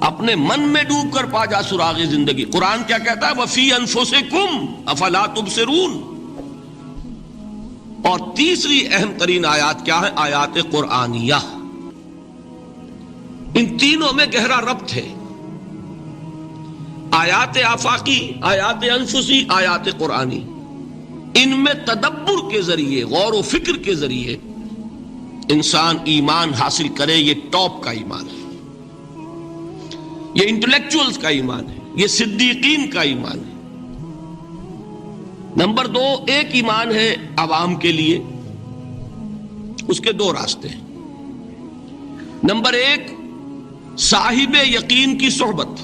اپنے من میں ڈوب کر پا جا سراغ زندگی. قرآن کیا کہتا ہے؟ وَفِي أَنفُسِكُمْ أَفَلَا تُبْصِرُونَ. اور تیسری اہم ترین آیات کیا ہے؟ آیات قرآنیہ. ان تینوں میں گہرا ربط ہے. آیات آفاقی، آیات انفسی، آیات قرآنی. ان میں تدبر کے ذریعے، غور و فکر کے ذریعے انسان ایمان حاصل کرے. یہ ٹاپ کا ایمان ہے، یہ انٹلیکچوئلز کا ایمان ہے، یہ صدیقین کا ایمان ہے. نمبر 2، ایک ایمان ہے عوام کے لیے، اس کے 2 راستے ہیں. نمبر 1، صاحب یقین کی صحبت.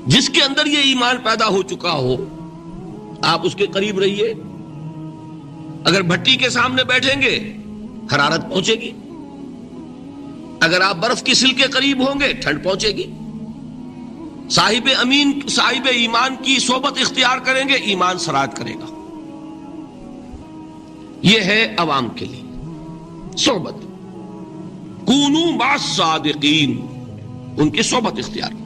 جس کے اندر یہ ایمان پیدا ہو چکا ہو، آپ اس کے قریب رہیے. اگر بھٹی کے سامنے بیٹھیں گے حرارت پہنچے گی، اگر آپ برف کی سل کے قریب ہوں گے ٹھنڈ پہنچے گی. صاحب ایمان کی صحبت اختیار کریں گے، ایمان سرات کرے گا. یہ ہے عوام کے لیے صحبت. کونوا مع الصادقین، ان کی صحبت اختیار کریں.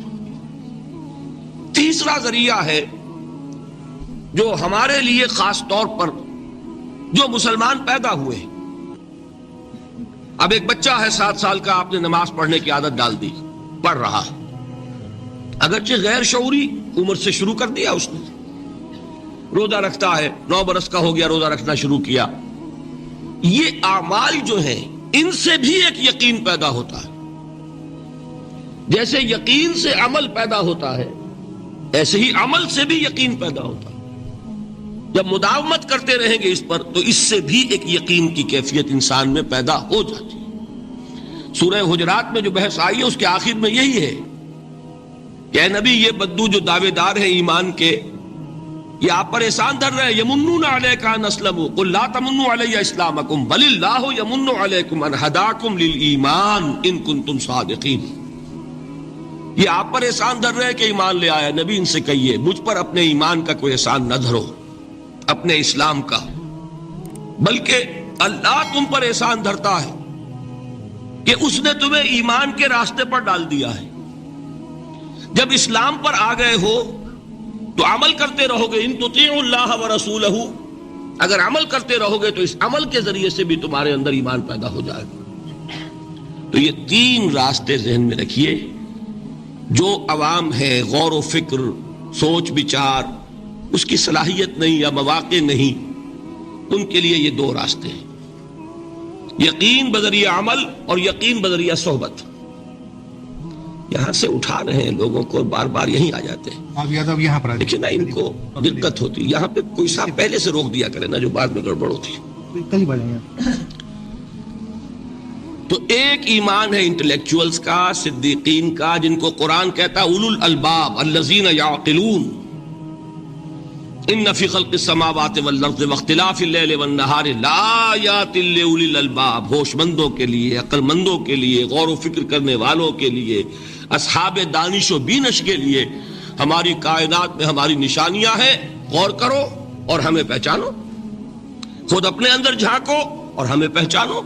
تیسرا ذریعہ ہے جو ہمارے لیے خاص طور پر جو مسلمان پیدا ہوئے ہیں. اب ایک بچہ ہے 7 سال کا، آپ نے نماز پڑھنے کی عادت ڈال دی، پڑھ رہا ہے، اگرچہ غیر شعوری عمر سے شروع کر دیا اس نے. روزہ رکھتا ہے، 9 برس کا ہو گیا، روزہ رکھنا شروع کیا. یہ اعمال جو ہیں ان سے بھی ایک یقین پیدا ہوتا ہے. جیسے یقین سے عمل پیدا ہوتا ہے، ایسے ہی عمل سے بھی یقین پیدا ہوتا ہے. جب مداومت کرتے رہیں گے اس پر تو اس سے بھی ایک یقین کی کیفیت انسان میں پیدا ہو جاتی ہے. سورہ حجرات میں جو بحث آئی ہے اس کے آخر میں یہی ہے کہ اے نبی، یہ بدو جو دعوے دار ہیں ایمان کے، یہ آپ پر احسان دھر رہے ہیں. یمنون علیک ان اسلموا قل لا تمنوا علی اسلامکم بل اللہ یمن علیکم ان ہداکم للایمان ان کنتم صادقین. یہ آپ پر احسان دھر رہے ہیں کہ ایمان لے آیا. نبی ان سے کہیے مجھ پر اپنے ایمان کا کوئی احسان نہ دھرو، اپنے اسلام کا، بلکہ اللہ تم پر احسان دھرتا ہے کہ اس نے تمہیں ایمان کے راستے پر ڈال دیا ہے. جب اسلام پر آ گئے ہو تو عمل کرتے رہو گے. ان تطیعوا اللہ ورسولہ، اگر عمل کرتے رہو گے تو اس عمل کے ذریعے سے بھی تمہارے اندر ایمان پیدا ہو جائے گا. تو یہ 3 راستے ذہن میں رکھیے. جو عوام ہے، غور و فکر، سوچ بچار، اس کی صلاحیت نہیں یا مواقع نہیں، ان کے لیے یہ 2 راستے ہیں: یقین بذریعہ عمل اور یقین بذریعہ صحبت. یہاں سے اٹھا رہے ہیں لوگوں کو، بار بار یہیں آ جاتے ہیں. آپ یادو یہاں پر لیکن ان کو دقت ہوتی. یہاں پہ کوئی صاحب پہلے سے روک دیا کرے نا، جو بعد میں گڑبڑ ہوتی. تو ایک ایمان ہے انٹلیکچوئلز کا، صدیقین کا، جن کو قرآن کہتا ہے اولو الالباب الذین یعقلون. ان فی خلق السماوات والارض واختلاف اللیل والنہار لآیات لأولی الالباب. ہوش مندوں کے لیے، عقل مندوں کے لیے، غور و فکر کرنے والوں کے لیے، اصحاب دانش و بینش کے لیے ہماری کائنات میں ہماری نشانیاں ہیں. غور کرو اور ہمیں پہچانو. خود اپنے اندر جھانکو اور ہمیں پہچانو.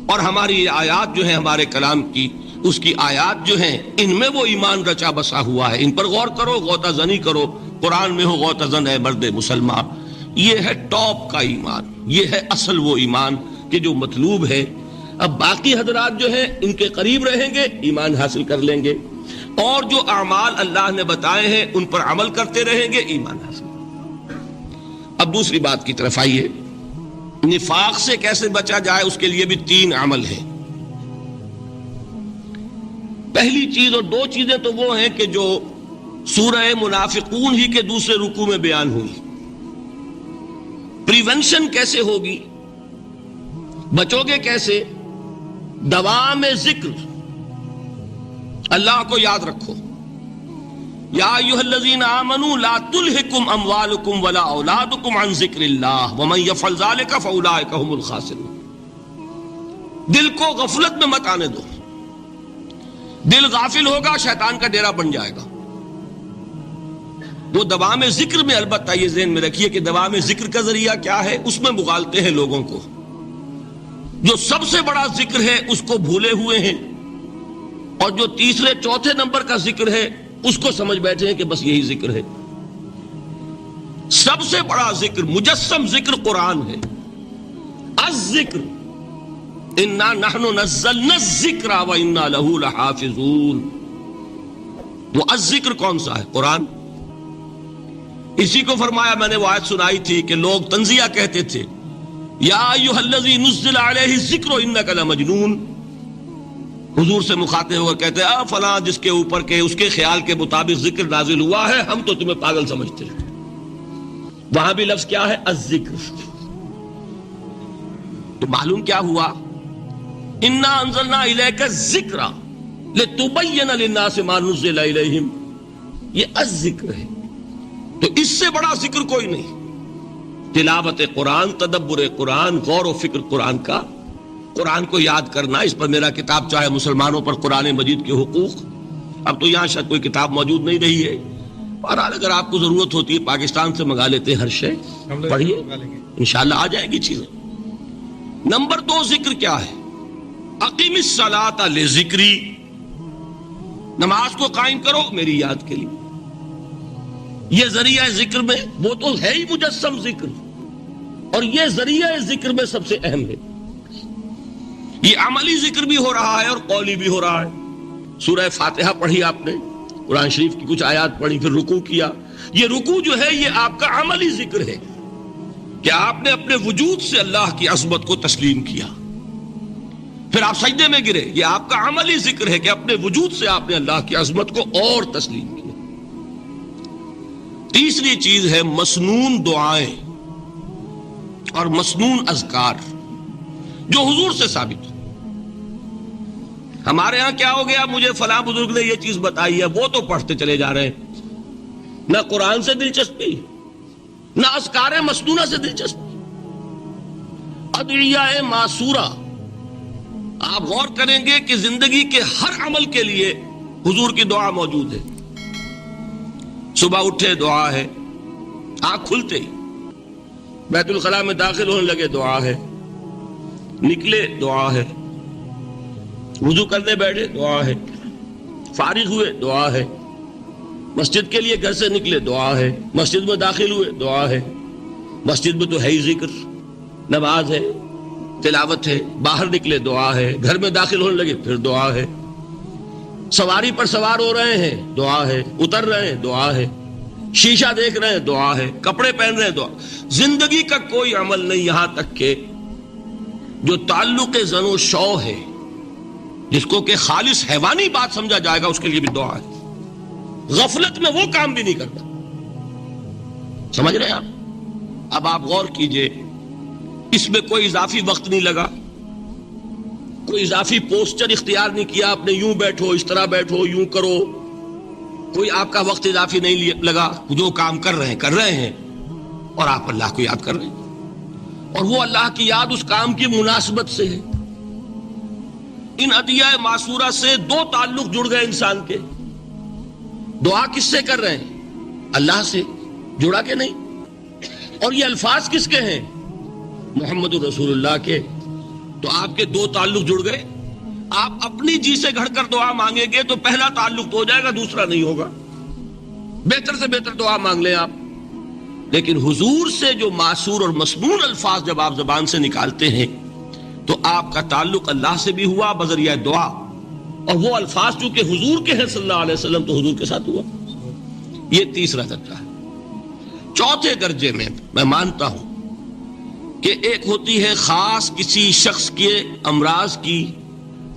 اور ہماری آیات جو ہیں، ہمارے کلام کی اس کی آیات جو ہیں، ان میں وہ ایمان رچا بسا ہوا ہے. ان پر غور کرو، غوطہ زنی کرو. قرآن میں ہو غوطہ زن ہے مرد مسلمان. یہ ہے ٹاپ کا ایمان، یہ ہے اصل وہ ایمان کہ جو مطلوب ہے. اب باقی حضرات جو ہیں ان کے قریب رہیں گے، ایمان حاصل کر لیں گے، اور جو اعمال اللہ نے بتائے ہیں ان پر عمل کرتے رہیں گے، ایمان حاصل. اب دوسری بات کی طرف آئیے. نفاق سے کیسے بچا جائے، اس کے لیے بھی 3 عمل ہیں. پہلی چیز، اور 2 چیزیں تو وہ ہیں کہ جو سورہ منافقون ہی کے دوسرے رکوع میں بیان ہوئی. پریونشن کیسے ہوگی، بچو گے کیسے؟ دوام ذکر، اللہ کو یاد رکھو. یا ایھا الذین آمنوا لا تلہکم اموالکم ولا اولادکم عن ذکر اللہ ومن یفعل ذلک فاولئک هم الخاسرون. دل کو غفلت میں مت آنے دو. دل غافل ہوگا، شیطان کا ڈیرا بن جائے گا. وہ دوام ذکر میں، البتہ یہ ذہن میں رکھیے کہ دوام ذکر کا ذریعہ کیا ہے، اس میں بغالتے ہیں لوگوں کو. جو سب سے بڑا ذکر ہے اس کو بھولے ہوئے ہیں. اور جو تیسرے چوتھے نمبر کا ذکر ہے اس کو سمجھ بیٹھے ہیں کہ بس یہی ذکر ہے. سب سے بڑا ذکر، مجسم ذکر قرآن ہے. الذکر انا نحن نزلنا الذکر وانا له لحافظون. وہ الذکر کون سا ہے؟ قرآن. اسی کو فرمایا، میں نے وہ آیت سنائی تھی کہ لوگ تنزیہ کہتے تھے، یا ایھا الذی نزل علیہ الذکر انک لمجنون. حضور سے مخاطب ہو کر کہتے ہیں فلاں جس کے اوپر کے اس کے خیال کے مطابق ذکر نازل ہوا ہے، ہم تو تمہیں پاگل سمجھتے ہیں. وہاں بھی لفظ کیا ہے؟ الذکر. تو معلوم کیا ہوا؟ انا انزلنا الیک الذکر لتبین للناس ما نزل الیہم. یہ الذکر ہے. تو اس سے بڑا ذکر کوئی نہیں. تلاوت قرآن، تدبر قرآن، غور و فکر قرآن کا، قرآن کو یاد کرنا. اس پر میرا کتاب چاہے مسلمانوں پر قرآن مجید کے حقوق، اب تو یہاں شاید کوئی کتاب موجود نہیں رہی ہے، بہرحال اگر آپ کو ضرورت ہوتی ہے پاکستان سے منگا لیتے ہر شے، پڑھیے انشاءاللہ آ جائے گی چیزیں. نمبر 2 ذکر کیا ہے؟ اقیم الصلاۃ لذکری. نماز کو قائم کرو میری یاد کے لیے. یہ ذریعہ ذکر میں وہ تو ہے ہی مجسم ذکر، اور یہ ذریعہ ذکر میں سب سے اہم ہے. یہ عملی ذکر بھی ہو رہا ہے اور قولی بھی ہو رہا ہے. سورہ فاتحہ پڑھی آپ نے، قرآن شریف کی کچھ آیات پڑھی، پھر رکوع کیا. یہ رکوع جو ہے یہ آپ کا عملی ذکر ہے کہ آپ نے اپنے وجود سے اللہ کی عظمت کو تسلیم کیا. پھر آپ سجدے میں گرے، یہ آپ کا عملی ذکر ہے کہ اپنے وجود سے آپ نے اللہ کی عظمت کو اور تسلیم کیا. تیسری چیز ہے مسنون دعائیں اور مسنون اذکار جو حضور سے ثابت ہے. ہمارے ہاں کیا ہو گیا؟ مجھے فلاں بزرگ نے یہ چیز بتائی ہے، وہ تو پڑھتے چلے جا رہے ہیں. نہ قرآن سے دلچسپی، نہ اذکار مسنونہ سے دلچسپی. ادعیہ معصورہ، آپ غور کریں گے کہ زندگی کے ہر عمل کے لیے حضور کی دعا موجود ہے. صبح اٹھے دعا ہے، آنکھ کھلتے ہی بیت الخلاء میں داخل ہونے لگے دعا ہے، نکلے دعا ہے، وضو کرنے بیٹھے دعا ہے، فارغ ہوئے دعا ہے، مسجد کے لیے گھر سے نکلے دعا ہے، مسجد میں داخل ہوئے دعا ہے. مسجد میں تو ہے ہی ذکر، نماز ہے، تلاوت ہے. باہر نکلے دعا ہے، گھر میں داخل ہونے لگے پھر دعا ہے. سواری پر سوار ہو رہے ہیں دعا ہے، اتر رہے ہیں دعا ہے، شیشہ دیکھ رہے ہیں دعا ہے، کپڑے پہن رہے ہیں دعا. زندگی کا کوئی عمل نہیں یہاں تک کہ جو تعلق زن و شو ہے، جس کو کہ خالص حیوانی بات سمجھا جائے گا، اس کے لیے بھی دعا ہے. غفلت میں وہ کام بھی نہیں کرتا. سمجھ رہے ہیں آپ؟ اب آپ غور کیجئے، اس میں کوئی اضافی وقت نہیں لگا، کوئی اضافی پوسچر اختیار نہیں کیا آپ نے، یوں بیٹھو، اس طرح بیٹھو، یوں کرو. کوئی آپ کا وقت اضافی نہیں لگا. جو کام کر رہے ہیں اور آپ اللہ کو یاد کر رہے ہیں، اور وہ اللہ کی یاد اس کام کی مناسبت سے ہے. ان ادعیہ معصورہ سے 2 تعلق جڑ گئے انسان کے. دعا کس سے کر رہے ہیں؟ اللہ سے. جڑا کہ نہیں؟ اور یہ الفاظ کس کے ہیں؟ محمد رسول اللہ کے. تو آپ کے 2 تعلق جڑ گئے. آپ اپنی جی سے گھڑ کر دعا مانگیں گے تو پہلا تعلق تو ہو جائے گا، دوسرا نہیں ہوگا. بہتر سے بہتر دعا مانگ لیں آپ. لیکن حضور سے جو معصور اور مسنون الفاظ جب آپ زبان سے نکالتے ہیں تو آپ کا تعلق اللہ سے بھی ہوا بذریعہ دعا، اور وہ الفاظ چونکہ حضور کے ہیں صلی اللہ علیہ وسلم تو حضور کے ساتھ ہوا. یہ تیسرا درجہ ہے. چوتھے درجے میں میں مانتا ہوں کہ ایک ہوتی ہے خاص کسی شخص کے امراض کی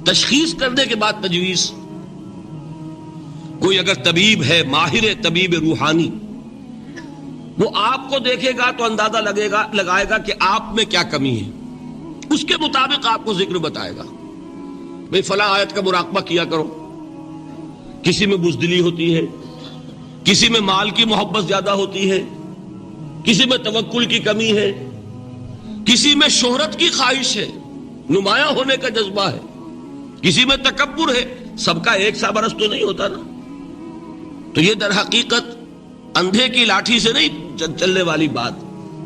تشخیص کرنے کے بعد تجویز. کوئی اگر طبیب ہے، ماہر طبیب روحانی، وہ آپ کو دیکھے گا تو اندازہ لگائے گا کہ آپ میں کیا کمی ہے، اس کے مطابق آپ کو ذکر بتائے گا. بھئی فلاں آیت کا مراقبہ کیا کرو. کسی میں بزدلی ہوتی ہے، کسی میں مال کی محبت زیادہ ہوتی ہے، کسی میں توکل کی کمی ہے، کسی میں شہرت کی خواہش ہے، نمایاں ہونے کا جذبہ ہے، کسی میں تکبر ہے. سب کا ایک سا برس تو نہیں ہوتا نا. تو یہ در حقیقت اندھے کی لاٹھی سے نہیں چلنے والی بات.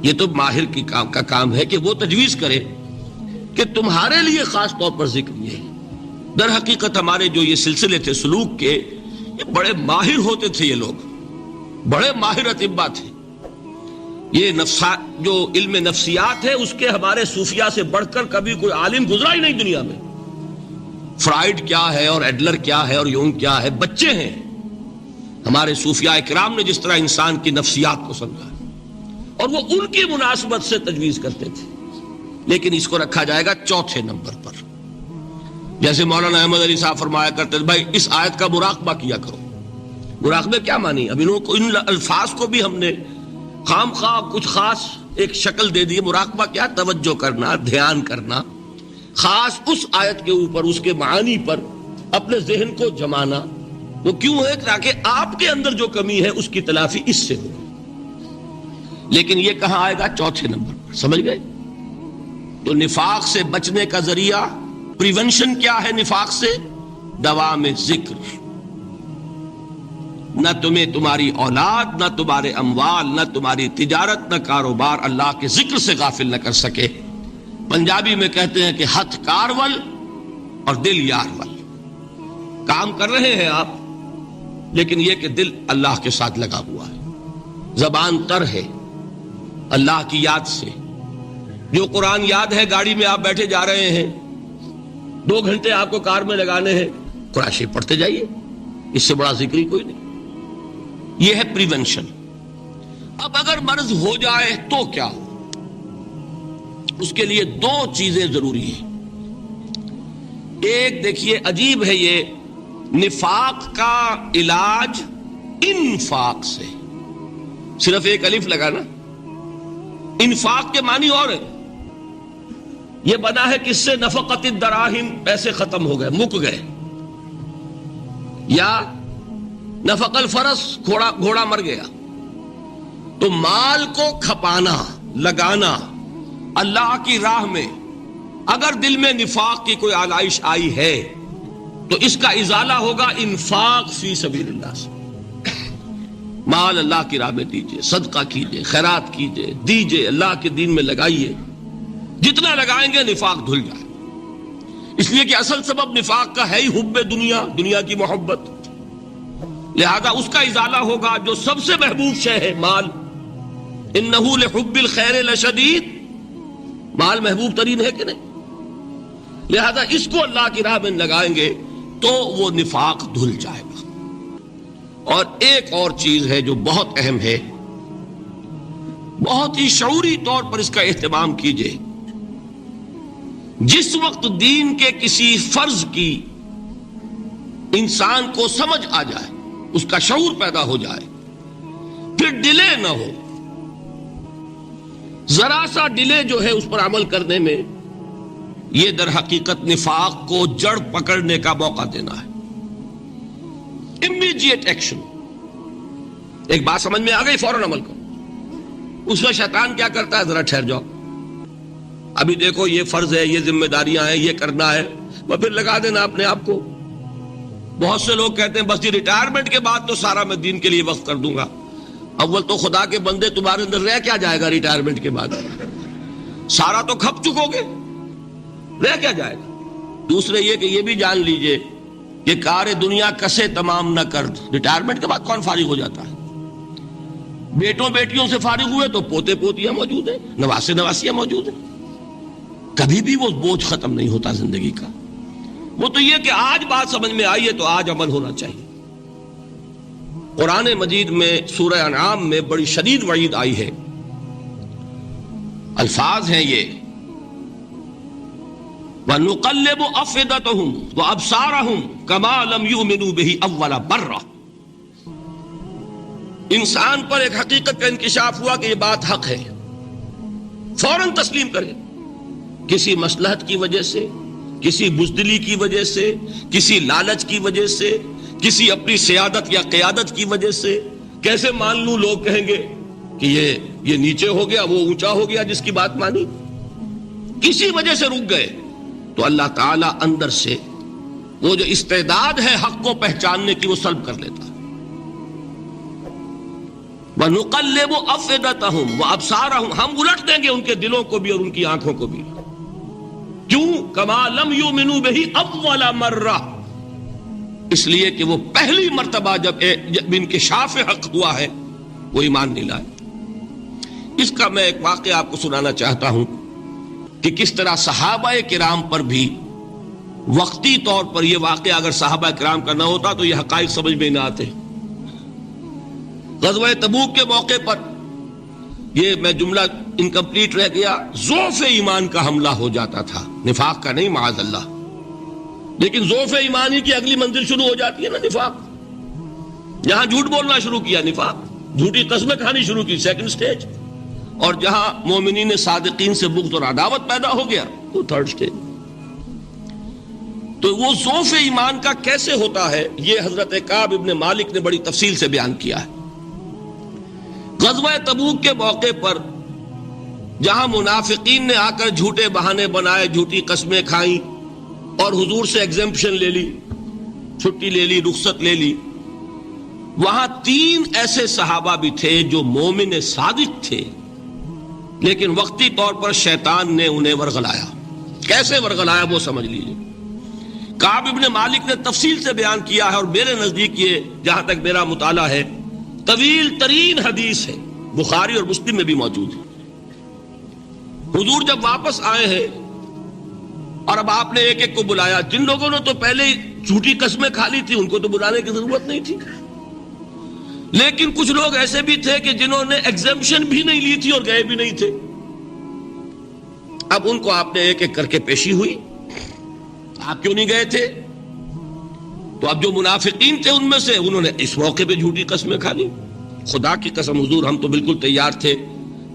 یہ تو ماہر کی کام ہے کہ وہ تجویز کرے کہ تمہارے لیے خاص طور پر ذکر یہ ہے. در حقیقت ہمارے جو یہ سلسلے تھے سلوک کے، یہ بڑے ماہر ہوتے تھے، یہ لوگ بڑے ماہر اطباء تھے. یہ جو علم نفسیات ہے اس کے ہمارے صوفیاء سے بڑھ کر کبھی کوئی عالم گزرا ہی نہیں دنیا میں. فرائیڈ کیا ہے اور ایڈلر کیا ہے اور یونگ کیا ہے، بچے ہیں. ہمارے صوفیاء کرام نے جس طرح انسان کی نفسیات کو سمجھا اور وہ ان کی مناسبت سے تجویز کرتے تھے. لیکن اس کو رکھا جائے گا چوتھے نمبر پر. جیسے مولانا احمد علی صاحب فرمایا کرتے تھے بھائی اس آیت کا مراقبہ کیا کرو. مراقبے کیا مانی؟ اب انہوں کو ان الفاظ کو بھی ہم نے خام خواہ کچھ خاص ایک شکل دے دی. مراقبہ کیا؟ توجہ کرنا، دھیان کرنا، خاص اس آیت کے اوپر، اس کے معانی پر اپنے ذہن کو جمانا. وہ کیوں ہے؟ تاکہ آپ کے اندر جو کمی ہے اس کی تلافی اس سے ہو. لیکن یہ کہاں آئے گا؟ چوتھے نمبر پر. سمجھ گئے؟ تو نفاق سے بچنے کا ذریعہ پریونشن کیا ہے نفاق سے؟ دوام ذکر. نہ تمہیں تمہاری اولاد، نہ تمہارے اموال، نہ تمہاری تجارت، نہ کاروبار اللہ کے ذکر سے غافل نہ کر سکے. پنجابی میں کہتے ہیں کہ ہتھ کارول اور دل یارول. کام کر رہے ہیں آپ لیکن یہ کہ دل اللہ کے ساتھ لگا ہوا ہے، زبان تر ہے اللہ کی یاد سے. جو قرآن یاد ہے، گاڑی میں آپ بیٹھے جا رہے ہیں، 2 گھنٹے آپ کو کار میں لگانے ہیں، قرآن شریف پڑھتے جائیے. اس سے بڑا ذکر ہی کوئی نہیں. یہ ہے پریونشن. اب اگر مرض ہو جائے تو کیا ہو؟ اس کے لیے 2 چیزیں ضروری ہیں. ایک دیکھیے عجیب ہے، یہ نفاق کا علاج انفاق سے. صرف ایک الف لگا نا. انفاق کے معنی اور ہے. یہ بنا ہے کس سے؟ نفقت الدراہم، پیسے ختم ہو گئے، مک گئے. یا نفق الفرس، گھوڑا مر گیا. تو مال کو کھپانا، لگانا اللہ کی راہ میں. اگر دل میں نفاق کی کوئی آلائش آئی ہے تو اس کا ازالہ ہوگا انفاق فی سبیل اللہ سے. مال اللہ کی راہ میں دیجئے، صدقہ کیجئے، خیرات کیجئے، دیجئے، اللہ کے دین میں لگائیے. جتنا لگائیں گے نفاق دھل جائے. اس لیے کہ اصل سبب نفاق کا ہے ہی حب دنیا، دنیا کی محبت. لہذا اس کا ازالہ ہوگا. جو سب سے محبوب شے ہے مال، انہ لحب الخیر لشدید. مال محبوب ترین ہے کہ نہیں؟ لہذا اس کو اللہ کی راہ میں لگائیں گے تو وہ نفاق دھل جائے گا. اور ایک اور چیز ہے جو بہت اہم ہے، بہت ہی شعوری طور پر اس کا اہتمام کیجئے. جس وقت دین کے کسی فرض کی انسان کو سمجھ آ جائے، اس کا شعور پیدا ہو جائے، پھر ڈیلے نہ ہو. ذرا سا ڈیلے جو ہے اس پر عمل کرنے میں، یہ در حقیقت نفاق کو جڑ پکڑنے کا موقع دینا ہے. Immediate action. ایک بات سمجھ میں آ گئی، فوراً عمل کرو. اس میں شیطان کیا کرتا ہے؟ ذرا ٹھہر جاؤ، ابھی دیکھو یہ فرض ہے، یہ ذمہ داریاں ہیں، یہ کرنا ہے، وہ پھر لگا دینا اپنے آپ کو. بہت سے لوگ کہتے ہیں بس یہ ریٹائرمنٹ کے بعد تو سارا میں دین کے لیے وقف کر دوں گا. اول تو خدا کے بندے تمہارے اندر رہ کیا جائے گا ریٹائرمنٹ کے بعد؟ سارا تو کھپ چکو گے، رہ کیا جائے گا؟ دوسرے یہ کہ یہ بھی جان لیجئے کہ کار دنیا کسے تمام نہ کر. ریٹائرمنٹ کے بعد کون فارغ ہو جاتا ہے؟ بیٹوں بیٹیوں سے فارغ ہوئے تو پوتے پوتیاں موجود ہیں، نواسے نواسیاں موجود ہیں. کبھی بھی وہ بوجھ ختم نہیں ہوتا زندگی کا. وہ تو یہ کہ آج بات سمجھ میں آئی ہے تو آج عمل ہونا چاہیے. قرآن مجید میں سورہ انعام میں بڑی شدید وعید آئی ہے. الفاظ ہیں یہ، وَنُقَلِّبُ أَفْئِدَتَهُمْ وَأَبْصَارَهُمْ كَمَا لَمْ يُؤْمِنُوا بِهِ أَوَّلَ مَرَّةٍ. انسان پر ایک حقیقت کا انکشاف ہوا کہ یہ بات حق ہے، فوراً تسلیم کرے. کسی مصلحت کی وجہ سے، کسی بزدلی کی وجہ سے، کسی لالچ کی وجہ سے، کسی اپنی سیادت یا قیادت کی وجہ سے. کیسے مان لوں؟ لوگ کہیں گے کہ یہ نیچے ہو گیا، وہ اونچا ہو گیا جس کی بات مانی. کسی وجہ سے رک گئے تو اللہ تعالیٰ اندر سے وہ جو استعداد ہے حق کو پہچاننے کی وہ سلب کر لیتا ہے. وَنُقَلِّبُ أَفْئِدَتَهُمْ وَأَبْصَارَهُمْ. ہم الٹ دیں گے ان کے دلوں کو بھی اور ان کی آنکھوں کو بھی. کیوں؟ کما لم یؤمنوا بہ اول مرہ، اس لیے کہ وہ پہلی مرتبہ جب انکشاف حق ہوا ہے وہ ایمان نہیں لائے۔ اس کا میں ایک واقعہ آپ کو سنانا چاہتا ہوں کہ کس طرح صحابہ کرام پر بھی وقتی طور پر یہ واقعہ اگر صحابہ کرام کا نہ ہوتا تو یہ حقائق سمجھ میں نہ آتے۔ غزوہ تبوک کے موقع پر یہ میں جملہ انکمپلیٹ رہ گیا، ضعف ایمان کا حملہ ہو جاتا تھا، نفاق کا نہیں معاذ اللہ، لیکن ضعف ایمانی کی اگلی منزل شروع ہو جاتی ہے نا نفاق۔ یہاں جھوٹ بولنا شروع کیا نفاق، جھوٹی قسمیں کھانی شروع کی سیکنڈ سٹیج، اور جہاں مومنین صادقین سے بغض اور عداوت پیدا ہو گیا وہ تھرڈ سٹیج۔ تو وہ ضعف ایمان کا کیسے ہوتا ہے یہ حضرت کعب ابن مالک نے بڑی تفصیل سے بیان کیا ہے۔ غزوہ تبوک کے موقع پر جہاں منافقین نے آ کر جھوٹے بہانے بنائے، جھوٹی قسمیں کھائیں اور حضور سے ایگزمپشن لے لی، چھٹی لے لی، رخصت لے لی، وہاں 3 ایسے صحابہ بھی تھے جو مومن صادق تھے، لیکن وقتی طور پر شیطان نے انہیں ورغلایا۔ کیسے ورغلایا وہ سمجھ لیجیے۔ کعب ابن مالک نے تفصیل سے بیان کیا ہے، اور میرے نزدیک یہ جہاں تک میرا مطالعہ ہے طویل ترین حدیث ہے، بخاری اور مسلم میں بھی موجود ہے۔ حضور جب واپس آئے ہیں اور اب آپ نے ایک ایک کو بلایا، جن لوگوں نے تو پہلے جھوٹی قسمیں کھا لی تھی ان کو تو بلانے کی ضرورت نہیں تھی، لیکن کچھ لوگ ایسے بھی تھے کہ جنہوں نے ایگزمپشن بھی نہیں لی تھی اور گئے بھی نہیں تھے۔ اب ان کو آپ نے ایک ایک کر کے پیشی ہوئی، آپ کیوں نہیں گئے تھے؟ تو اب جو منافقین تھے ان میں سے انہوں نے اس موقع پہ جھوٹی قسمیں کھا لی۔ خدا کی قسم حضور ہم تو بالکل تیار تھے،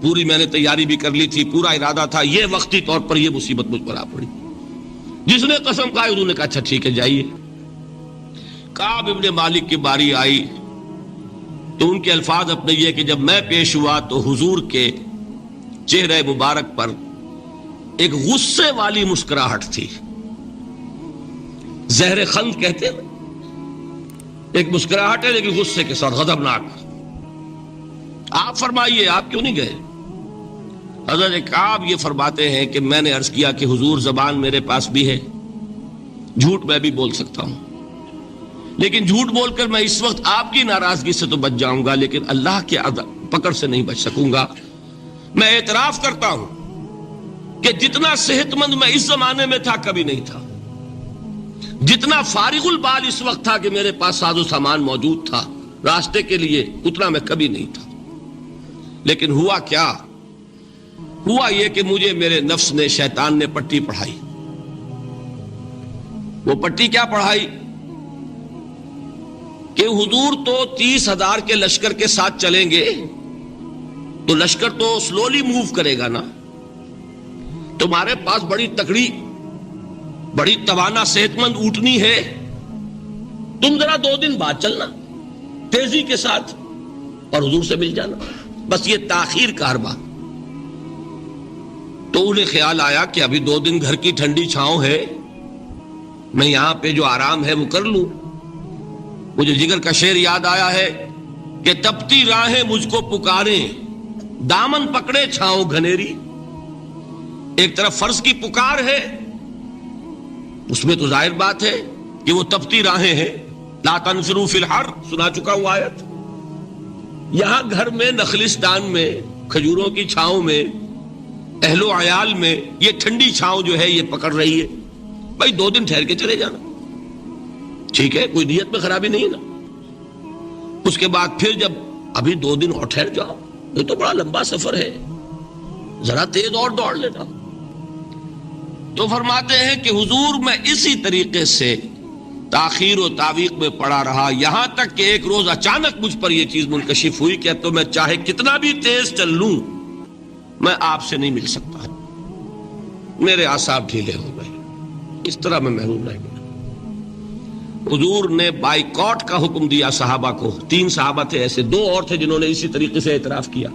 پوری میں نے تیاری بھی کر لی تھی، پورا ارادہ تھا، یہ وقتی طور پر یہ مصیبت مجھ پر آ پڑی۔ جس نے قسم کھائی انہوں نے کہا اچھا ٹھیک ہے جائیے۔ کعب ابن مالک کی باری آئی تو ان کے الفاظ اپنے یہ کہ جب میں پیش ہوا تو حضور کے چہرے مبارک پر ایک غصے والی مسکراہٹ تھی، زہر خند کہتے ہیں، ایک مسکراہٹ ہے لیکن غصے کے ساتھ، غضبناک۔ آپ فرمائیے آپ کیوں نہیں گئے؟ حضرت کعب یہ فرماتے ہیں کہ میں نے عرض کیا کہ حضور زبان میرے پاس بھی ہے، جھوٹ میں بھی بول سکتا ہوں، لیکن جھوٹ بول کر میں اس وقت آپ کی ناراضگی سے تو بچ جاؤں گا لیکن اللہ کے پکڑ سے نہیں بچ سکوں گا۔ میں اعتراف کرتا ہوں کہ جتنا صحت مند میں اس زمانے میں تھا کبھی نہیں تھا، جتنا فارغ البال اس وقت تھا کہ میرے پاس ساز و سامان موجود تھا راستے کے لیے، اتنا میں کبھی نہیں تھا۔ لیکن ہوا کیا؟ ہوا یہ کہ مجھے میرے نفس نے، شیطان نے پٹی پڑھائی۔ وہ پٹی کیا پڑھائی کہ حضور تو 30,000 کے لشکر کے ساتھ چلیں گے تو لشکر تو سلولی موو کرے گا نا، تمہارے پاس بڑی تکڑی، بڑی توانا صحت مند اونٹنی ہے، تم ذرا 2 دن بعد چلنا تیزی کے ساتھ اور حضور سے مل جانا، بس یہ تاخیر کارواں۔ تو انہیں خیال آیا کہ ابھی 2 دن گھر کی ٹھنڈی چھاؤں ہے، میں یہاں پہ جو آرام ہے وہ کر لوں۔ مجھے جگر کا شعر یاد آیا ہے کہ تپتی راہیں مجھ کو پکاریں، دامن پکڑے چھاؤں گھنیری۔ ایک طرف فرض کی پکار ہے، اس میں تو ظاہر بات ہے کہ وہ تپتی راہیں ہیں، لا تنفروا فی الحر سنا چکا ہوا آیت۔ یہاں گھر میں، نخلستان میں، کھجوروں کی چھاؤں میں، اہل و عیال میں یہ ٹھنڈی چھاؤں جو ہے یہ پکڑ رہی ہے، بھائی 2 دن ٹھہر کے چلے جانا، ٹھیک ہے، کوئی نیت میں خرابی نہیں ہے نا۔ اس کے بعد پھر جب ابھی 2 دن اور ٹھہر جاؤ، یہ تو بڑا لمبا سفر ہے، ذرا تیز اور دوڑ لینا۔ تو فرماتے ہیں کہ حضور میں اسی طریقے سے تاخیر و تعویق میں پڑا رہا، یہاں تک کہ ایک روز اچانک مجھ پر یہ چیز منکشف ہوئی کہ اب تو میں چاہے کتنا بھی تیز چل لوں میں آپ سے نہیں مل سکتا، میرے اعصاب ڈھیلے ہو گئے، اس طرح میں محروم رہ گیا۔ حضور نے بائیکاٹ کا حکم دیا صحابہ کو، 3 صحابہ تھے ایسے، 2 اور تھے جنہوں نے اسی طریقے سے اعتراف کیا۔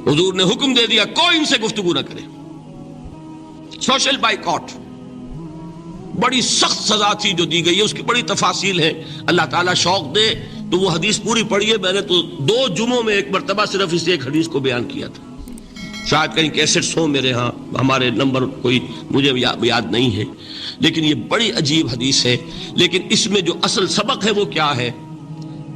حضور نے حکم دے دیا کوئی ان سے گفتگو نہ کرے، سوشل بائیکاٹ۔ بڑی سخت سزا تھی جو دی گئی ہے، اس کی بڑی تفاصیل ہے، اللہ تعالیٰ شوق دے تو وہ حدیث پوری پڑھی ہے، میں نے تو 2 جمعوں میں ایک مرتبہ صرف اس ایک حدیث کو بیان کیا تھا۔ شاید کہیں کیسٹس ہوں میرے ہاں، ہمارے نمبر کوئی مجھے یاد نہیں ہے، لیکن یہ بڑی عجیب حدیث ہے. لیکن اس میں جو اصل سبق ہے وہ کیا ہے؟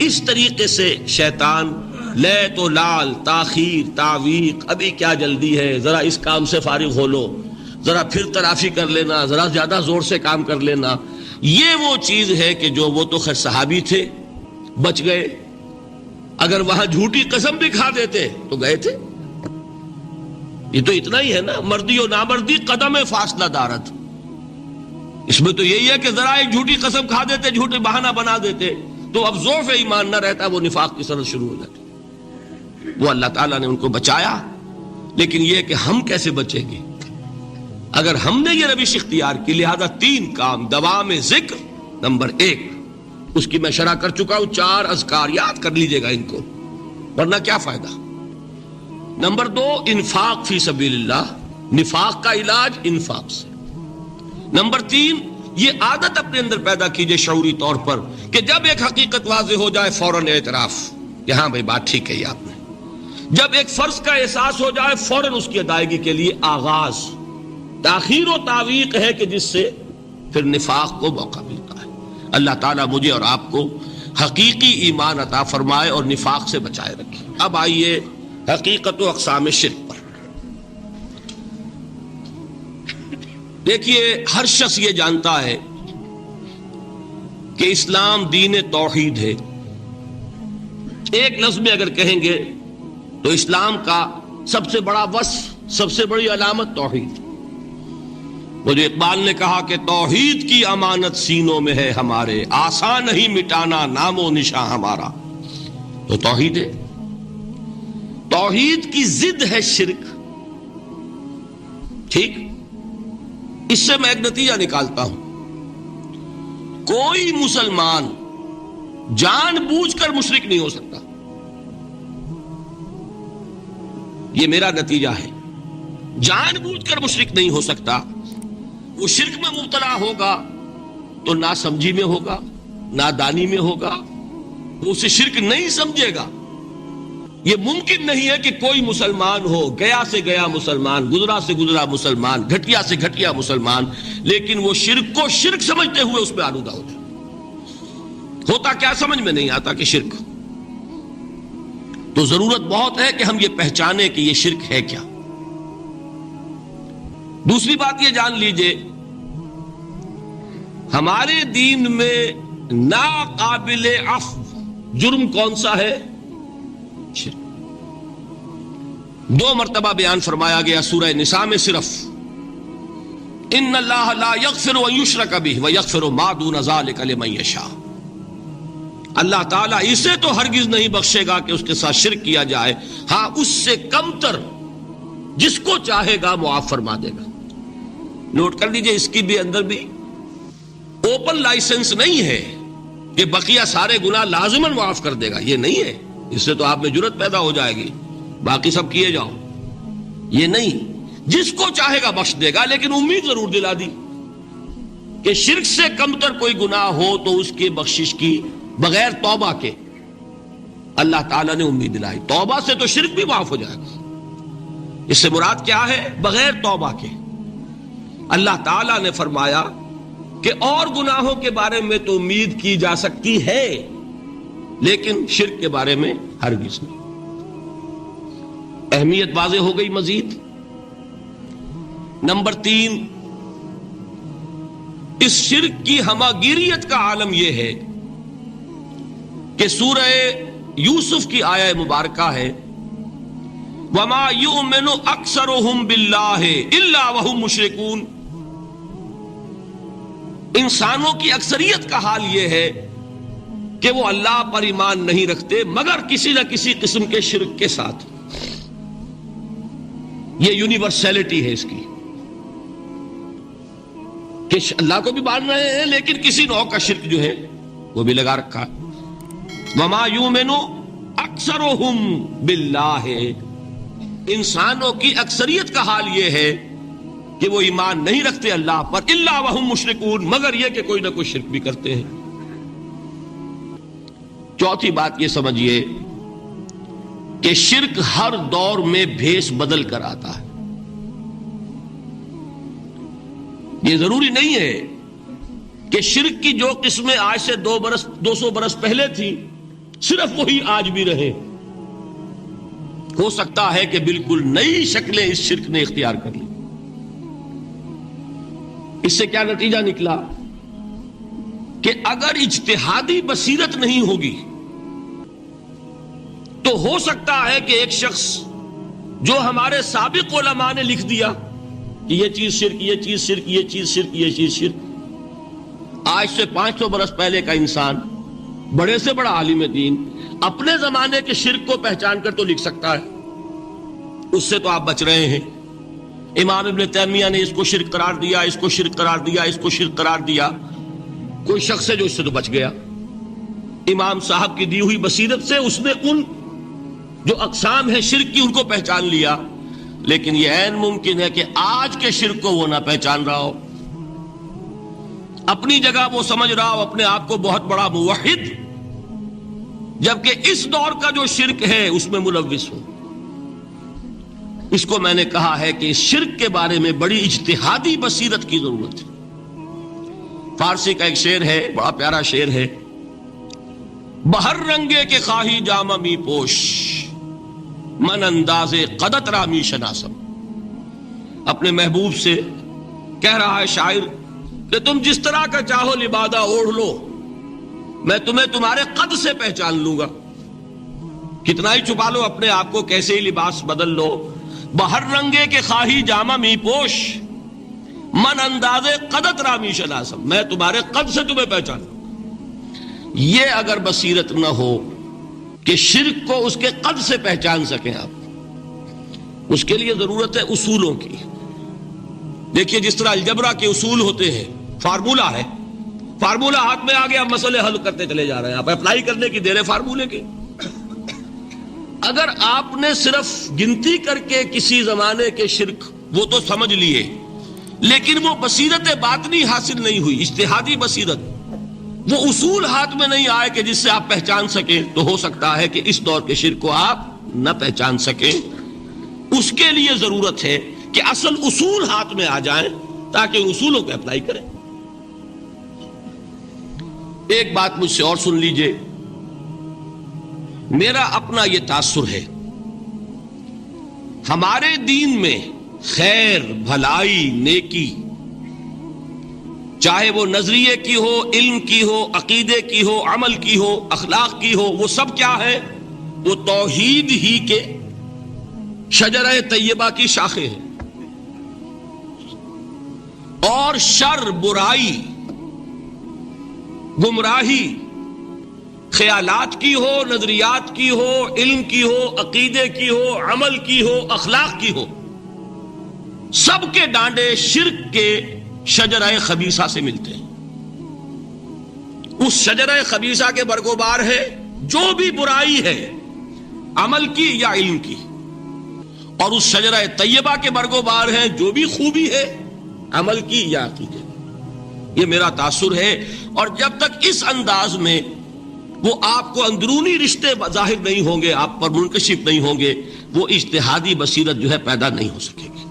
اس طریقے سے شیطان لے تو لال، تاخیر، تعویق، ابھی کیا جلدی ہے، ذرا اس کام سے فارغ ہو لو، ذرا پھر تلافی کر لینا، ذرا زیادہ زور سے کام کر لینا. یہ وہ چیز ہے کہ جو وہ تو خیر صحابی تھے، بچ گئے. اگر وہاں جھوٹی قسم بھی کھا دیتے تو گئے تھے. یہ تو اتنا ہی ہے نا، مردی و نامردی قدم فاصلہ دارت. اس میں تو یہی ہے کہ ذرا ایک جھوٹی قسم کھا دیتے، جھوٹے بہانہ بنا دیتے تو اب ضعف ایمان نہ رہتا، وہ نفاق کی سرحد شروع ہو جاتی. وہ اللہ تعالیٰ نے ان کو بچایا. لیکن یہ کہ ہم کیسے بچیں گے اگر ہم نے یہ روش اختیار کی؟ لہذا 3 کام. دوام ذکر نمبر 1، اس کی میں شرح کر چکا ہوں. 4 اذکار یاد کر لیجئے گا ان کو، ورنہ کیا فائدہ. نمبر 2، انفاق فی سبیل اللہ، نفاق کا علاج انفاق سے. نمبر 3، یہ عادت اپنے اندر پیدا کیجئے شعوری طور پر کہ جب ایک حقیقت واضح ہو جائے فوراً اعتراف کہ ہاں بھائی بات ٹھیک ہے آپ نے. جب ایک فرض کا احساس ہو جائے فوراً اس کی ادائیگی کے لیے آغاز. تاخیر و تعویق ہے کہ جس سے پھر نفاق کو موقع ملتا ہے. اللہ تعالیٰ مجھے اور آپ کو حقیقی ایمان عطا فرمائے اور نفاق سے بچائے رکھے. اب آئیے حقیقت و اقسام شرک پر. دیکھیے، ہر شخص یہ جانتا ہے کہ اسلام دین توحید ہے. ایک لفظ میں اگر کہیں گے تو اسلام کا سب سے بڑا وصف، سب سے بڑی علامت توحید. وہ جو اقبال نے کہا کہ توحید کی امانت سینوں میں ہے ہمارے، آسان نہیں مٹانا نام و نشاں ہمارا. تو توحید ہے. توحید کی ضد ہے شرک. ٹھیک، اس سے میں ایک نتیجہ نکالتا ہوں. کوئی مسلمان جان بوجھ کر مشرک نہیں ہو سکتا. یہ میرا نتیجہ ہے. جان بوجھ کر مشرک نہیں ہو سکتا. وہ شرک میں مبتلا ہوگا تو ناسمجھی میں ہوگا، نادانی میں ہوگا، وہ اسے شرک نہیں سمجھے گا. یہ ممکن نہیں ہے کہ کوئی مسلمان ہو، گیا سے گیا مسلمان، گزرا سے گزرا مسلمان، گھٹیا سے گھٹیا مسلمان، لیکن وہ شرک کو شرک سمجھتے ہوئے اس میں آلودہ ہو جائے. ہوتا کیا سمجھ میں نہیں آتا کہ شرک. تو ضرورت بہت ہے کہ ہم یہ پہچانیں کہ یہ شرک ہے کیا. دوسری بات یہ جان لیجئے، ہمارے دین میں ناقابل عفو جرم کون سا ہے؟ شرک. 2 مرتبہ بیان فرمایا گیا سورہ نساء میں صرف، ان اللہ لا یغفر ان یشرک بہ ویغفر ما دون ذلک لمن یشاء. اللہ تعالیٰ اسے تو ہرگز نہیں بخشے گا کہ اس کے ساتھ شرک کیا جائے، ہاں اس سے کم تر جس کو چاہے گا معاف فرما دے گا. نوٹ کر لیجئے، اس کی بھی اندر بھی اوپن لائسنس نہیں ہے کہ بقیہ سارے گناہ لازماً معاف کر دے گا. یہ نہیں ہے. اس سے تو آپ میں جرت پیدا ہو جائے گی، باقی سب کیے جاؤ. یہ نہیں، جس کو چاہے گا بخش دے گا، لیکن امید ضرور دلا دی کہ شرک سے کم تر کوئی گناہ ہو تو اس کی بخشش کی بغیر توبہ کے. اللہ تعالیٰ نے امید دلائی. توبہ سے تو شرک بھی معاف ہو جائے گا. اس سے مراد کیا ہے؟ بغیر توبہ کے. اللہ تعالیٰ نے فرمایا کہ اور گناہوں کے بارے میں تو امید کی جا سکتی ہے، لیکن شرک کے بارے میں ہرگز نہیں. اہمیت واضح ہو گئی. مزید نمبر 3، اس شرک کی ہماگیریت کا عالم یہ ہے کہ سورہ یوسف کی آیہ مبارکہ ہے، وَمَا يُؤْمِنُ أَكْثَرُهُمْ بِاللَّهِ إِلَّا وَهُمْ مُشْرِكُونَ. انسانوں کی اکثریت کا حال یہ ہے کہ وہ اللہ پر ایمان نہیں رکھتے مگر کسی نہ کسی قسم کے شرک کے ساتھ. یہ یونیورسلٹی ہے اس کی کہ اللہ کو بھی مان رہے ہیں لیکن کسی نوع کا شرک جو ہے وہ بھی لگا رکھا. وَمَا يُؤْمِنُ أَكْثَرُهُمْ بِاللَّهِ. انسانوں کی اکثریت کا حال یہ ہے کہ وہ ایمان نہیں رکھتے اللہ پر، الا وہم مشرکون، مگر یہ کہ کوئی نہ کوئی شرک بھی کرتے ہیں. چوتھی بات یہ سمجھیے کہ شرک ہر دور میں بھیس بدل کر آتا ہے. یہ ضروری نہیں ہے کہ شرک کی جو قسمیں آج سے 200 برس پہلے تھی صرف وہی آج بھی رہے. ہو سکتا ہے کہ بالکل نئی شکلیں اس شرک نے اختیار کر لی. اس سے کیا نتیجہ نکلا کہ اگر اجتہادی بصیرت نہیں ہوگی تو ہو سکتا ہے کہ ایک شخص جو ہمارے سابق علماء نے لکھ دیا کہ یہ چیز شرک، یہ چیز شرک، یہ چیز شرک، یہ چیز شرک، آج سے 500 برس پہلے کا انسان بڑے سے بڑا عالم دین اپنے زمانے کے شرک کو پہچان کر تو لکھ سکتا ہے. اس سے تو آپ بچ رہے ہیں. امام ابن تیمیہ نے اس کو شرک قرار دیا، اس کو شرک قرار دیا، اس کو شرک قرار دیا. کوئی شخص ہے جو اس سے تو بچ گیا. امام صاحب کی دی ہوئی بصیرت سے اس نے ان جو اقسام ہے شرک کی ان کو پہچان لیا. لیکن یہ عین ممکن ہے کہ آج کے شرک کو وہ نہ پہچان رہا ہو. اپنی جگہ وہ سمجھ رہا ہو اپنے آپ کو بہت بڑا موحد، جبکہ اس دور کا جو شرک ہے اس میں ملوث ہو. اس کو میں نے کہا ہے کہ اس شرک کے بارے میں بڑی اجتہادی بصیرت کی ضرورت ہے. فارسی کا ایک شعر ہے، بڑا پیارا شعر ہے، بہر رنگے کے خواہی جامہ می پوش، من انداز قدت رامی شناسم. اپنے محبوب سے کہہ رہا ہے شاعر کہ تم جس طرح کا چاہو لبادہ اوڑھ لو، میں تمہیں تمہارے قد سے پہچان لوں گا. کتنا ہی چھپا لو اپنے آپ کو، کیسے ہی لباس بدل لو، بہر رنگے کے خواہی جامہ می پوش، من انداز قدت رامی شناسم، میں تمہارے قد سے تمہیں پہچان لوں. یہ اگر بصیرت نہ ہو کہ شرک کو اس کے قد سے پہچان سکیں آپ، اس کے لیے ضرورت ہے اصولوں کی. دیکھیے جس طرح الجبرا کے اصول ہوتے ہیں، فارمولا ہے، فارمولا ہاتھ میں آ گیا، مسئلے حل کرتے چلے جا رہے ہیں، آپ اپلائی کرنے کی دیر ہے فارمولے کے. اگر آپ نے صرف گنتی کر کے کسی زمانے کے شرک وہ تو سمجھ لیے، لیکن وہ بصیرت باطنی حاصل نہیں ہوئی، اجتہادی بصیرت، وہ اصول ہاتھ میں نہیں آئے کہ جس سے آپ پہچان سکیں، تو ہو سکتا ہے کہ اس دور کے شرک کو آپ نہ پہچان سکیں. اس کے لیے ضرورت ہے کہ اصل اصول ہاتھ میں آ جائیں تاکہ ان اصولوں کو اپلائی کریں. ایک بات مجھ سے اور سن لیجئے، میرا اپنا یہ تاثر ہے، ہمارے دین میں خیر، بھلائی، نیکی، چاہے وہ نظریے کی ہو، علم کی ہو، عقیدے کی ہو، عمل کی ہو، اخلاق کی ہو، وہ سب کیا ہے؟ وہ توحید ہی کے شجرہ طیبہ کی شاخیں ہیں. اور شر، برائی، گمراہی، خیالات کی ہو، نظریات کی ہو، علم کی ہو، عقیدے کی ہو، عمل کی ہو، اخلاق کی ہو، سب کے ڈانڈے شرک کے شجرہ خبیثہ سے ملتے ہیں. اس شجرہ خبیثہ کے برگوبار ہے جو بھی برائی ہے، عمل کی یا علم کی، اور اس شجرہ طیبہ کے برگوبار ہے جو بھی خوبی ہے، عمل کی یا عقیدے. یہ میرا تاثر ہے. اور جب تک اس انداز میں وہ آپ کو اندرونی رشتے ظاہر نہیں ہوں گے، آپ پر منکشف نہیں ہوں گے، وہ اجتہادی بصیرت جو ہے پیدا نہیں ہو سکے گی.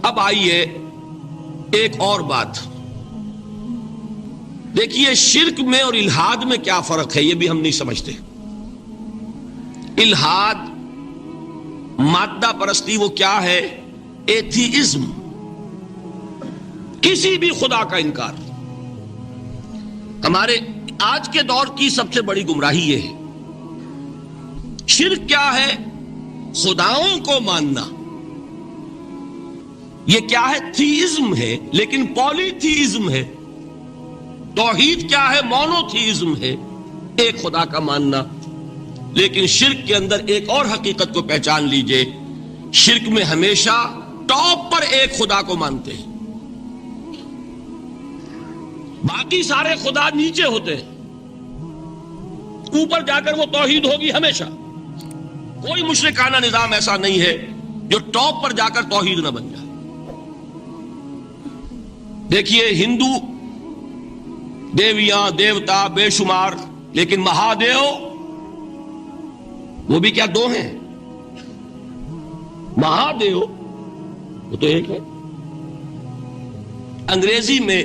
اب آئیے ایک اور بات دیکھیے، شرک میں اور الحاد میں کیا فرق ہے یہ بھی ہم نہیں سمجھتے. الحاد، مادہ پرستی، وہ کیا ہے؟ ایتھیزم، کسی بھی خدا کا انکار. ہمارے آج کے دور کی سب سے بڑی گمراہی یہ ہے. شرک کیا ہے؟ خداؤں کو ماننا. یہ کیا ہے؟ تھیزم ہے، لیکن پولی تھیزم ہے. توحید کیا ہے؟ مونو تھیزم ہے، ایک خدا کا ماننا. لیکن شرک کے اندر ایک اور حقیقت کو پہچان لیجئے، شرک میں ہمیشہ ٹاپ پر ایک خدا کو مانتے ہیں، باقی سارے خدا نیچے ہوتے ہیں، اوپر جا کر وہ توحید ہوگی ہمیشہ. کوئی مشرکانہ نظام ایسا نہیں ہے جو ٹاپ پر جا کر توحید نہ بن جائے. دیکھیے ہندو دیویاں دیوتا بے شمار، لیکن مہادیو وہ بھی کیا دو ہیں؟ مہادیو وہ تو ایک ہے. انگریزی میں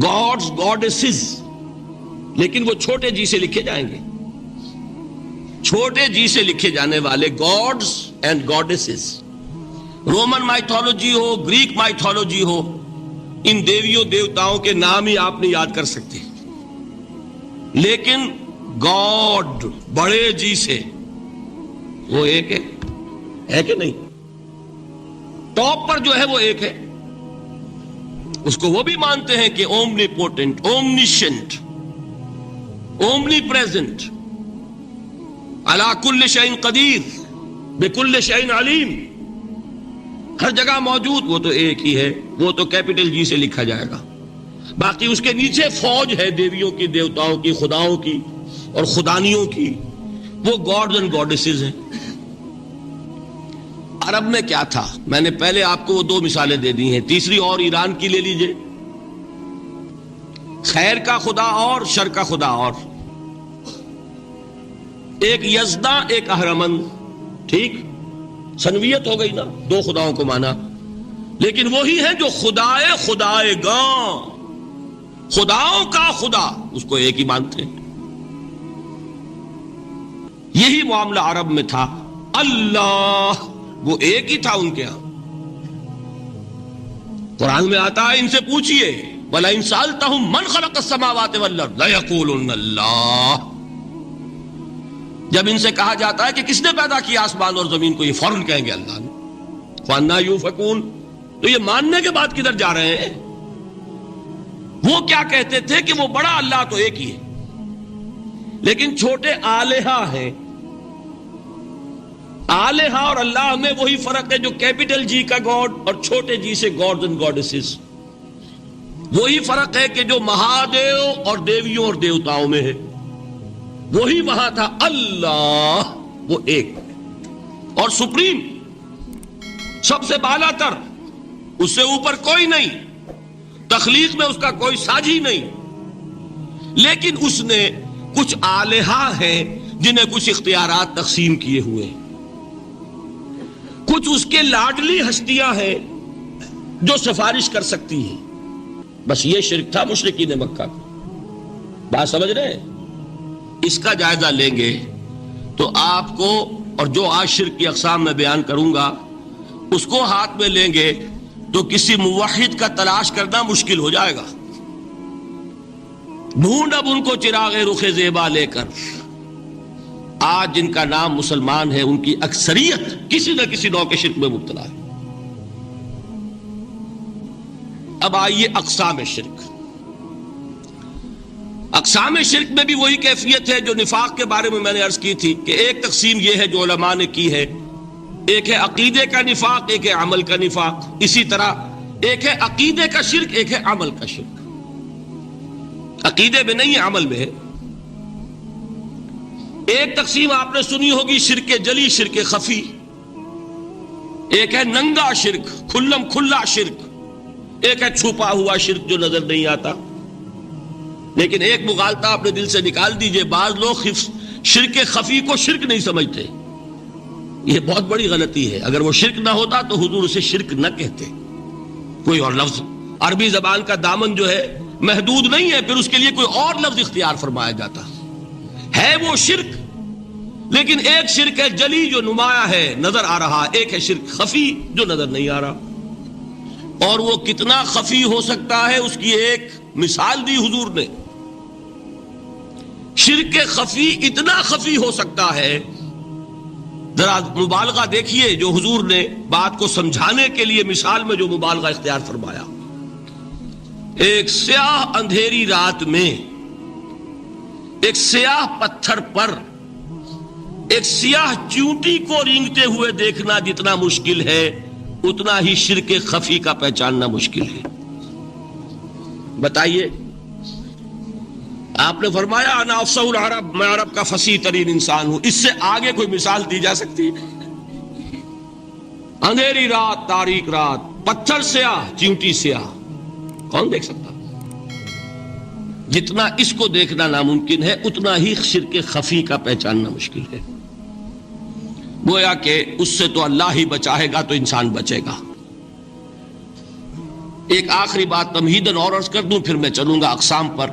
گاڈز گاڈیسز، لیکن وہ چھوٹے جی سے لکھے جائیں گے. چھوٹے جی سے لکھے جانے والے gods and goddesses, Roman mythology ہو، گریک مائتھولوجی ہو، ان دیویوں دیوتاؤں کے نام ہی آپ نہیں یاد کر سکتے. لیکن گاڈ بڑے جی سے وہ ایک ہے کہ نہیں؟ ٹاپ پر جو ہے وہ ایک ہے. اس کو وہ بھی مانتے ہیں کہ اومنی پوٹنٹ، اومنیشنٹ، اومنی پریزنٹ، علی کل شیء قدیر، بکل شیء علیم، ہر جگہ موجود. وہ تو ایک ہی ہے، وہ تو کیپٹل جی سے لکھا جائے گا. باقی اس کے نیچے فوج ہے دیویوں کی، دیوتاؤں کی، خداؤں کی اور خدانیوں کی، وہ گاڈز اینڈ گاڈیسز ہیں. عرب میں کیا تھا؟ میں نے پہلے آپ کو وہ دو مثالیں دے دی ہیں، تیسری اور ایران کی لے لیجئے. خیر کا خدا اور شر کا خدا اور، ایک یزداں ایک اہرمن. ٹھیک، سنویت ہو گئی نا، دو خداؤں کو مانا. لیکن وہی ہے جو خدائے خدائے گاں، خداؤں کا خدا، اس کو ایک ہی مانتے ہیں. یہی معاملہ عرب میں تھا. اللہ وہ ایک ہی تھا ان کے ہاں. قرآن میں آتا ہے ان سے پوچھئے وَلَئِن سَأَلْتَهُم مَّنْ خَلَقَ السَّمَاوَاتِ وَالْأَرْضَ لَيَقُولُنَّ اللَّهُ. جب ان سے کہا جاتا ہے کہ کس نے پیدا کیا آسمان اور زمین کو، یہ فوراً کہیں گے اللہ نے. فَأَنَّىٰ يُؤْفَكُونَ. تو یہ ماننے کے بعد کدھر جا رہے ہیں؟ وہ کیا کہتے تھے کہ وہ بڑا اللہ تو ایک ہی ہے، لیکن چھوٹے آلہہ ہیں. آلہہ اور اللہ میں وہی فرق ہے جو کیپٹل جی کا گاڈ اور چھوٹے جی سے گاڈز اینڈ گاڈیسز. وہی فرق ہے کہ جو مہادیو اور دیویوں اور دیوتاؤں میں ہے، وہی وہاں تھا. اللہ وہ ایک اور سپریم، سب سے بالا تر، اس سے اوپر کوئی نہیں، تخلیق میں اس کا کوئی ساجی نہیں. لیکن اس نے کچھ آلہہ ہیں جنہیں کچھ اختیارات تقسیم کیے ہوئے، کچھ اس کے لاڈلی ہستیاں ہیں جو سفارش کر سکتی ہیں. بس یہ شرک تھا مشرکین مکہ کا. بات سمجھ رہے ہیں؟ اس کا جائزہ لیں گے تو آپ کو، اور جو آج شرک کی اقسام میں بیان کروں گا اس کو ہاتھ میں لیں گے تو کسی موحد کا تلاش کرنا مشکل ہو جائے گا. ڈھونڈ اب ان کو چراغ رخ زیبا لے کر. آج جن کا نام مسلمان ہے ان کی اکثریت کسی نہ کسی نوع کے شرک میں مبتلا ہے. اب آئیے اقسام شرک. اقسام شرک میں بھی وہی کیفیت ہے جو نفاق کے بارے میں میں نے عرض کی تھی کہ ایک تقسیم یہ ہے جو علماء نے کی ہے، ایک ہے عقیدے کا نفاق، ایک ہے عمل کا نفاق. اسی طرح ایک ہے عقیدے کا شرک، ایک ہے عمل کا شرک. عقیدے میں نہیں ہے، عمل میں ہے. ایک تقسیم آپ نے سنی ہوگی شرک جلی، شرک خفی. ایک ہے ننگا شرک، کھلم کھلا شرک. ایک ہے چھپا ہوا شرک جو نظر نہیں آتا. لیکن ایک مغالطہ اپنے دل سے نکال دیجئے، بعض لوگ شرک خفی کو شرک نہیں سمجھتے. یہ بہت بڑی غلطی ہے. اگر وہ شرک نہ ہوتا تو حضور اسے شرک نہ کہتے. کوئی اور لفظ، عربی زبان کا دامن جو ہے محدود نہیں ہے، پھر اس کے لیے کوئی اور لفظ اختیار فرمایا جاتا ہے. وہ شرک، لیکن ایک شرک ہے جلی جو نمایاں ہے، نظر آ رہا. ایک ہے شرک خفی جو نظر نہیں آ رہا. اور وہ کتنا خفی ہو سکتا ہے اس کی ایک مثال دی حضور نے. شرک خفی اتنا خفی ہو سکتا ہے، ذرا مبالغہ دیکھیے جو حضور نے بات کو سمجھانے کے لیے مثال میں جو مبالغہ اختیار فرمایا. ایک سیاہ اندھیری رات میں ایک سیاہ پتھر پر ایک سیاہ چیونٹی کو رینگتے ہوئے دیکھنا جتنا مشکل ہے، اتنا ہی شرک خفی کا پہچاننا مشکل ہے. بتائیے، آپ نے فرمایا انا افصح العرب، میں عرب کا فصیح ترین انسان ہوں. اس سے آگے کوئی مثال دی جا سکتی؟ اندھیری رات، تاریک رات، پتھر سیاہ، چیونٹی سیاہ، کون دیکھ سکتا؟ جتنا اس کو دیکھنا ناممکن ہے اتنا ہی شرک خفی کا پہچاننا مشکل ہے. گویا کہ اس سے تو اللہ ہی بچائے گا تو انسان بچے گا. ایک آخری بات تمہیداً اور عرض کر دوں، پھر میں چلوں گا اقسام پر.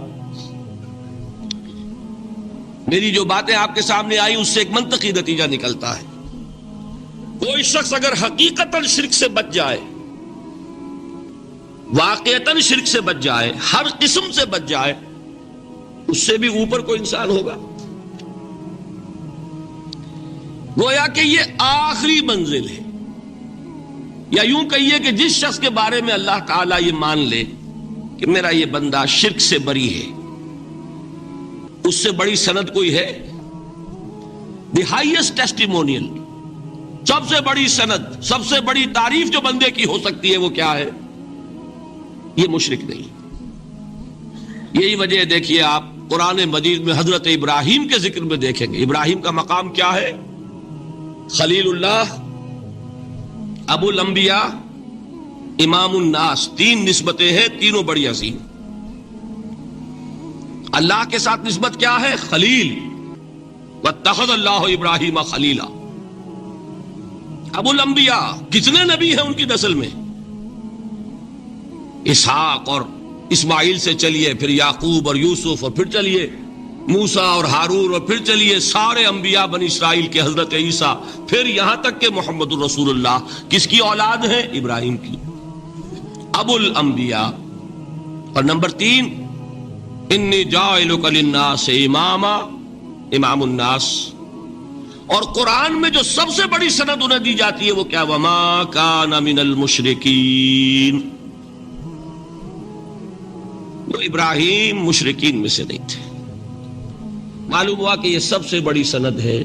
میری جو باتیں آپ کے سامنے آئی اس سے ایک منطقی نتیجہ نکلتا ہے. کوئی شخص اگر حقیقتاً شرک سے بچ جائے، واقعتاً شرک سے بچ جائے، ہر قسم سے بچ جائے، اس سے بھی اوپر کوئی انسان ہوگا. گویا کہ یہ آخری منزل ہے. یا یوں کہیے کہ جس شخص کے بارے میں اللہ تعالیٰ یہ مان لے کہ میرا یہ بندہ شرک سے بری ہے، اس سے بڑی سند کوئی ہے؟ دی ہائیسٹ ٹیسٹیمونیل، سب سے بڑی سند، سب سے بڑی تعریف جو بندے کی ہو سکتی ہے وہ کیا ہے؟ یہ مشرک نہیں. یہی وجہ دیکھیے آپ قرآن مجید میں حضرت ابراہیم کے ذکر میں دیکھیں گے. ابراہیم کا مقام کیا ہے؟ خلیل اللہ، ابو الانبیاء، امام الناس. تین نسبتیں ہیں، تینوں بڑی عظیم. اللہ کے ساتھ نسبت کیا ہے؟ خلیل. واتخذ اللہ ابراہیم خلیلا. ابو الانبیاء، کتنے نبی ہیں ان کی نسل میں؟ اسحاق اور اسماعیل سے چلیے، پھر یعقوب اور یوسف، اور پھر چلیے موسیٰ اور ہارون، اور پھر چلیے سارے انبیاء بنی اسرائیل کے، حضرت عیسیٰ، پھر یہاں تک کہ محمد الرسول اللہ. کس کی اولاد ہے؟ ابراہیم کی. ابو الانبیاء. اور نمبر 3، انی جاعلک للناس اماما، امام الناس. اور قرآن میں جو سب سے بڑی سند انہیں دی جاتی ہے وہ کیا؟ وما کان من المشرکین. تو ابراہیم مشرکین میں سے نہیں تھے. معلوم ہوا کہ یہ سب سے بڑی سند ہے،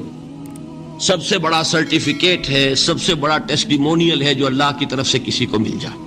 سب سے بڑا سرٹیفکیٹ ہے، سب سے بڑا ٹیسٹیمونیل ہے جو اللہ کی طرف سے کسی کو مل جائے.